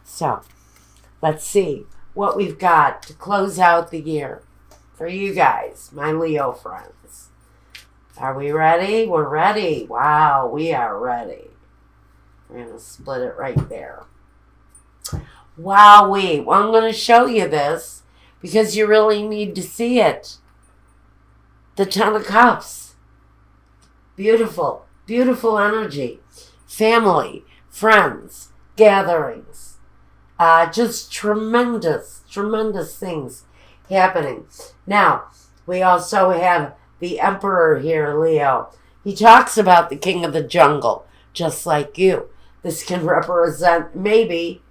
So, let's see what we've got to close out the year for you guys, my Leo friends. Are we ready? We're ready. Wow, we are ready. We're going to split it right there. Wowee. Well, I'm going to show you this because you really need to see it. The Ten of Cups. Beautiful, beautiful energy. Family, friends, gatherings. Just tremendous, tremendous things happening. Now, we also have the Emperor here, Leo. He talks about the King of the Jungle, just like you. This can represent maybe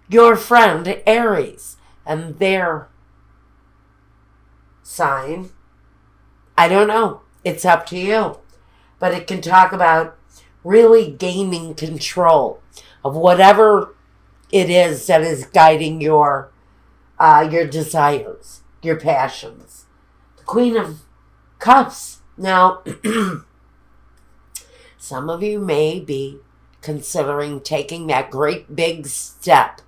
your friend Aries and their sign. I don't know. It's up to you. But it can talk about really gaining control of whatever it is that is guiding your desires, your passions. The Queen of Cups. Now, some of you may be considering taking that great big step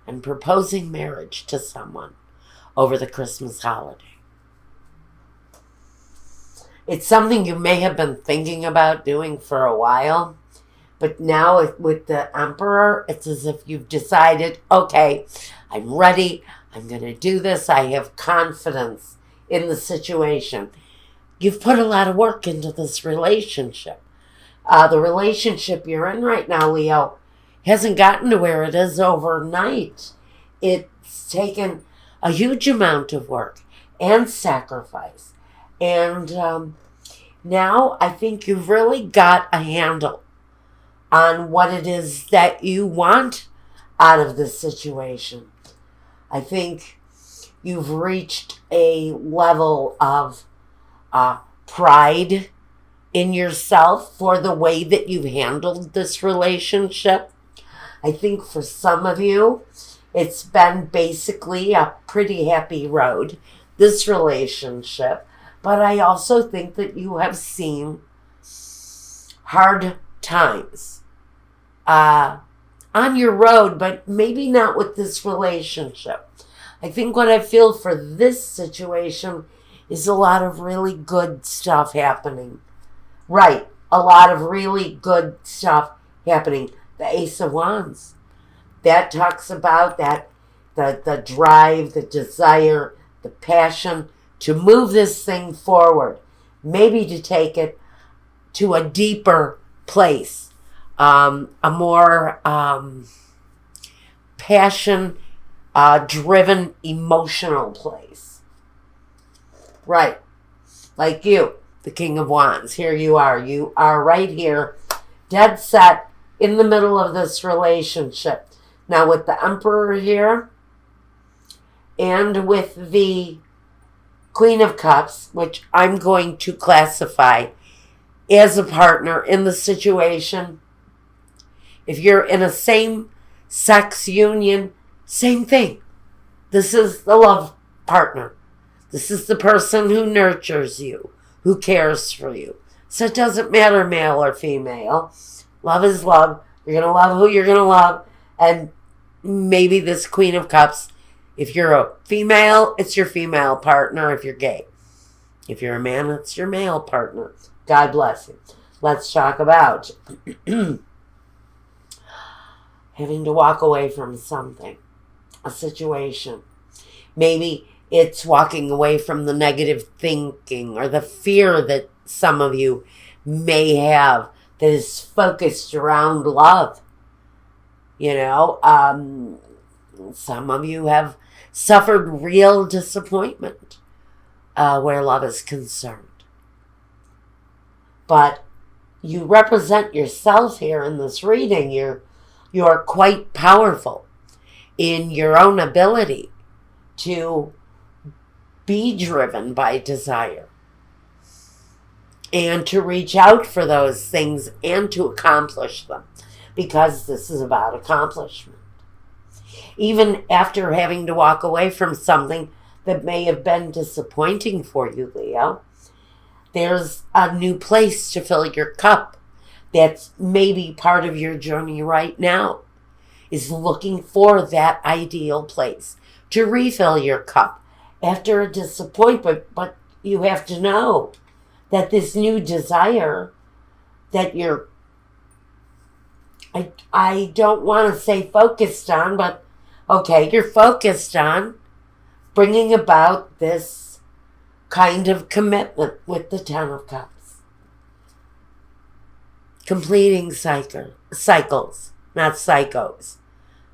and proposing marriage to someone over the Christmas holiday. It's something you may have been thinking about doing for a while, but now with the Emperor, it's as if you've decided, okay, I'm ready, I'm going to do this, I have confidence in the situation. You've put a lot of work into this relationship. The relationship you're in right now, Leo, hasn't gotten to where it is overnight. It's taken a huge amount of work and sacrifice. And now I think you've really got a handle on what it is that you want out of this situation. I think you've reached a level of pride in yourself for the way that you've handled this relationship. I think for some of you, it's been basically a pretty happy road, this relationship. But I also think that you have seen hard times on your road, but maybe not with this relationship. I think what I feel for this situation is a lot of really good stuff happening. Right, a lot of really good stuff happening. The Ace of Wands. That talks about that, the drive, the desire, the passion to move this thing forward. Maybe to take it to a deeper place. A more passion-driven, emotional place. Right. Like you, the King of Wands. Here you are. You are right here, dead set in the middle of this relationship. Now with the Emperor here and with the Queen of Cups, which I'm going to classify as a partner in the situation. If you're in a same-sex union, same thing. This is the love partner. This is the person who nurtures you, who cares for you. So it doesn't matter male or female. Love is love. You're going to love who you're going to love. And maybe this Queen of Cups, if you're a female, it's your female partner if you're gay. If you're a man, it's your male partner. God bless you. Let's talk about having to walk away from something, a situation. Maybe it's walking away from the negative thinking or the fear that some of you may have that is focused around love. You know, some of you have suffered real disappointment where love is concerned. But you represent yourself here in this reading. You're quite powerful in your own ability to be driven by desire and to reach out for those things and to accomplish them, because this is about accomplishment. Even after having to walk away from something that may have been disappointing for you, Leo, there's a new place to fill your cup that's maybe part of your journey right now. is looking for that ideal place to refill your cup after a disappointment. But you have to know that this new desire that you're, I don't want to say focused on, but okay, you're focused on bringing about this kind of commitment with the Ten of Cups. Completing cycles, not psychos.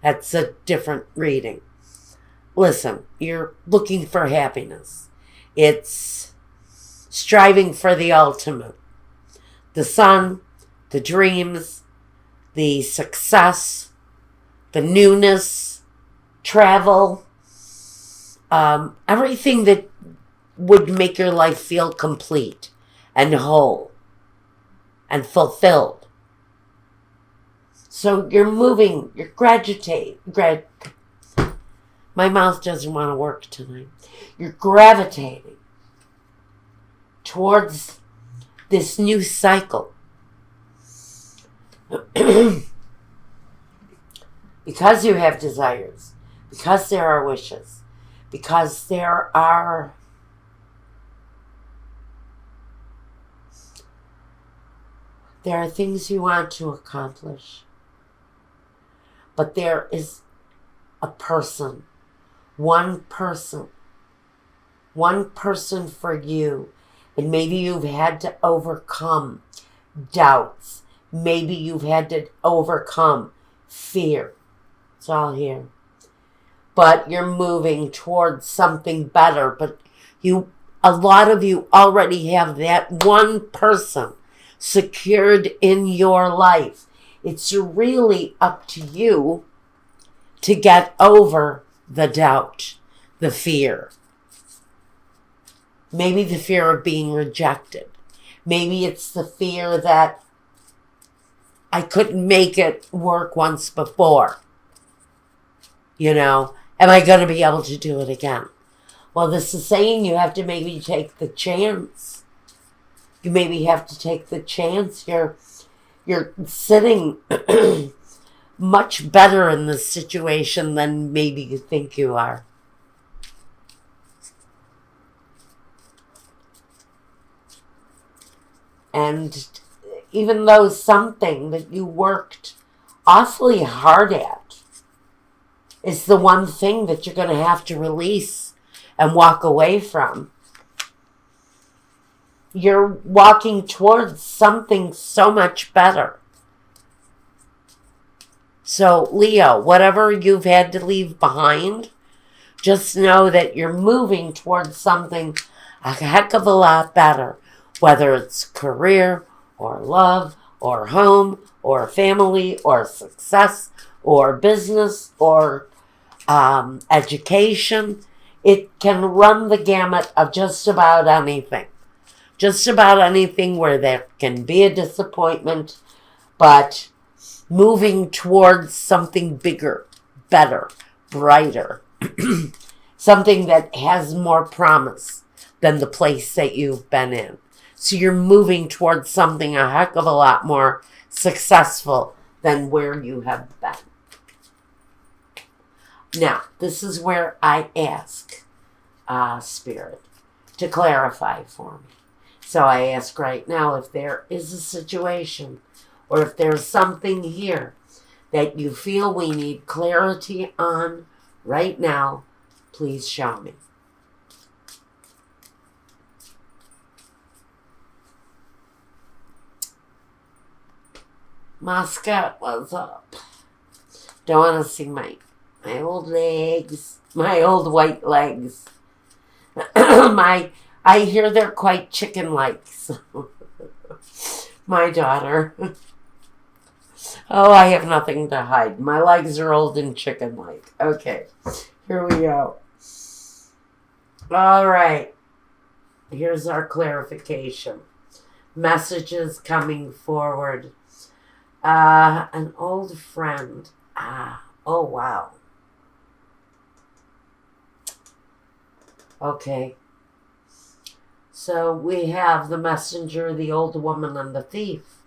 That's a different reading. Listen, you're looking for happiness. It's striving for the ultimate. The sun, the dreams, the success, the newness, travel, everything that would make your life feel complete and whole and fulfilled. So you're moving, you're my mouth doesn't want to work tonight. You're gravitating towards this new cycle. Because you have desires, because there are wishes, because there are things you want to accomplish. But there is a person, one person for you. And maybe you've had to overcome doubts. Maybe you've had to overcome fear. It's all here. But you're moving towards something better. But a lot of you already have that one person secured in your life. It's really up to you to get over the doubt, the fear. Maybe the fear of being rejected. Maybe it's the fear that I couldn't make it work once before. Am I going to be able to do it again? Well, this is saying you have to maybe take the chance. You maybe have to take the chance. You're sitting much better in this situation than maybe you think you are. And even though something that you worked awfully hard at is the one thing that you're going to have to release and walk away from, you're walking towards something so much better. So, Leo, whatever you've had to leave behind, just know that you're moving towards something a heck of a lot better. Whether it's career, or love, or home, or family, or success, or business, or education. It can run the gamut of just about anything. Just about anything where there can be a disappointment, but moving towards something bigger, better, brighter. Something that has more promise than the place that you've been in. So you're moving towards something a heck of a lot more successful than where you have been. Now, this is where I ask Spirit to clarify for me. So I ask right now, if there is a situation or if there's something here that you feel we need clarity on right now, please show me. Moscow, what's up? Don't want to see my old legs, my old white legs. I hear they're quite chicken-like. So. My daughter. Oh, I have nothing to hide. My legs are old and chicken-like. Okay, here we go. All right. Here's our clarification. Messages coming forward. An old friend. Oh, wow. Okay. So we have the messenger, the old woman, and the thief.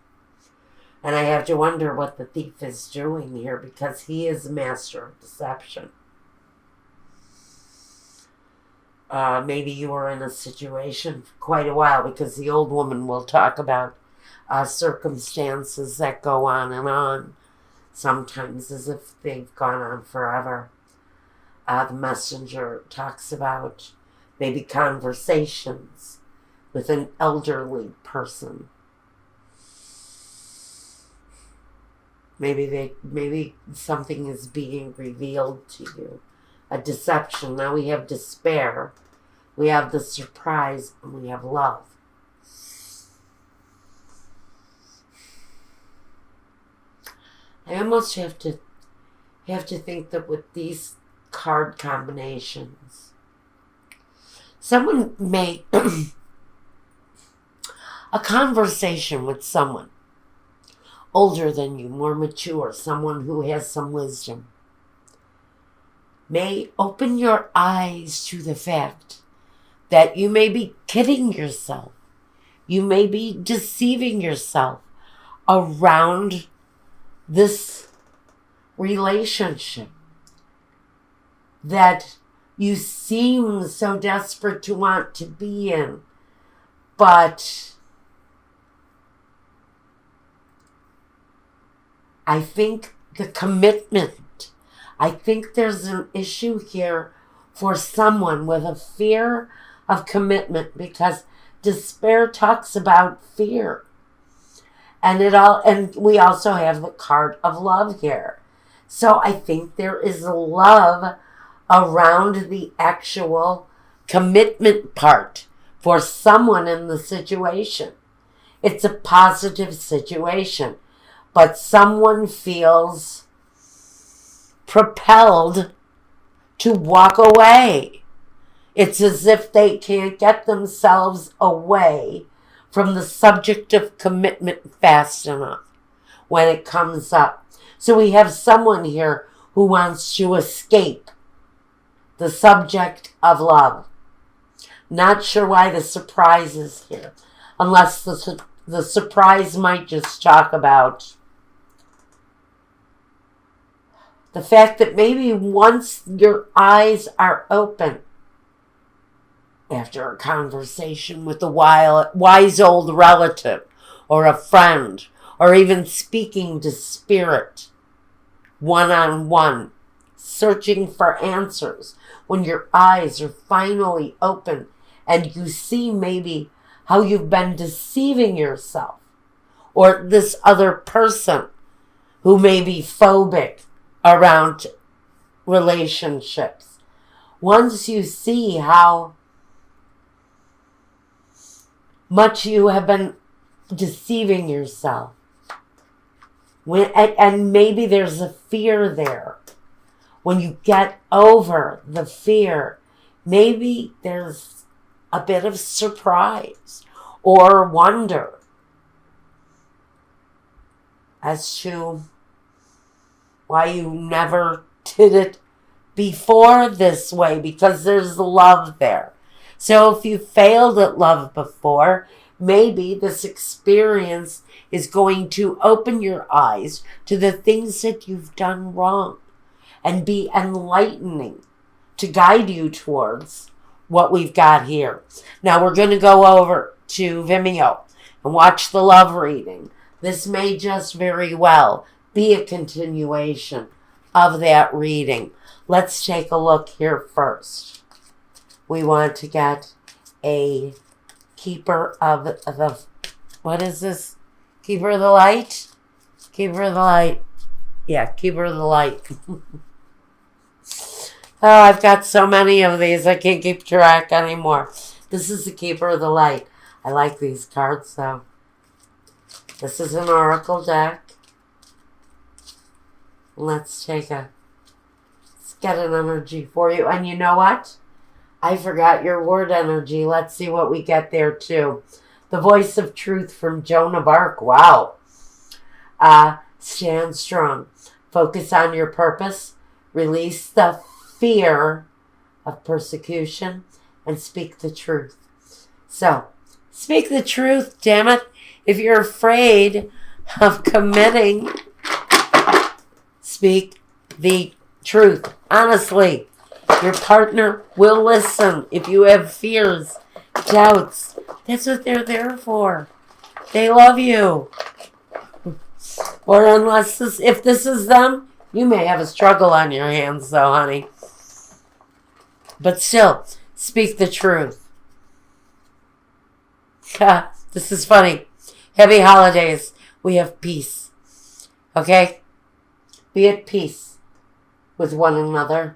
And I have to wonder what the thief is doing here, because he is a master of deception. Maybe you were in a situation for quite a while, because the old woman will talk about circumstances that go on, sometimes as if they've gone on forever. The messenger talks about maybe conversations with an elderly person. Maybe something is being revealed to you. A deception. Now we have despair. We have the surprise, and we have love. I almost have to think that with these card combinations, someone may a conversation with someone older than you, more mature, someone who has some wisdom, may open your eyes to the fact that you may be kidding yourself. You may be deceiving yourself around this relationship that you seem so desperate to want to be in, but I think the commitment, I think there's an issue here for someone with a fear of commitment, because despair talks about fear. And we also have the card of love here. So I think there is love around the actual commitment part for someone in the situation. It's a positive situation, but someone feels propelled to walk away. It's as if they can't get themselves away from the subject of commitment fast enough when it comes up. So we have someone here who wants to escape the subject of love. Not sure why the surprise is here, unless the surprise might just talk about the fact that maybe once your eyes are open, after a conversation with a wise old relative or a friend, or even speaking to spirit one-on-one, searching for answers, when your eyes are finally open and you see maybe how you've been deceiving yourself, or this other person who may be phobic around relationships. Once you see how much you have been deceiving yourself, and maybe there's a fear there. When you get over the fear, maybe there's a bit of surprise or wonder as to why you never did it before this way, because there's love there. So if you failed at love before, maybe this experience is going to open your eyes to the things that you've done wrong and be enlightening to guide you towards what we've got here. Now we're going to go over to Vimeo and watch the love reading. This may just very well be a continuation of that reading. Let's take a look here first. We want to get a keeper of the, what is this? Keeper of the light? Keeper of the light. Yeah, keeper of the light. Oh, I've got so many of these, I can't keep track anymore. This is the keeper of the light. I like these cards, though. This is an oracle deck. Let's get an energy for you. And you know what? I forgot your word energy. Let's see what we get there, too. The voice of truth from Joan of Arc. Wow. Stand strong. Focus on your purpose. Release the fear of persecution. And speak the truth. So, speak the truth, damn it. If you're afraid of committing. Speak the truth. Honestly, your partner will listen. If you have fears, doubts, that's what they're there for. They love you. Or if this is them, you may have a struggle on your hands though, honey. But still, speak the truth. This is funny. Happy holidays. We have peace. Okay? Be at peace with one another.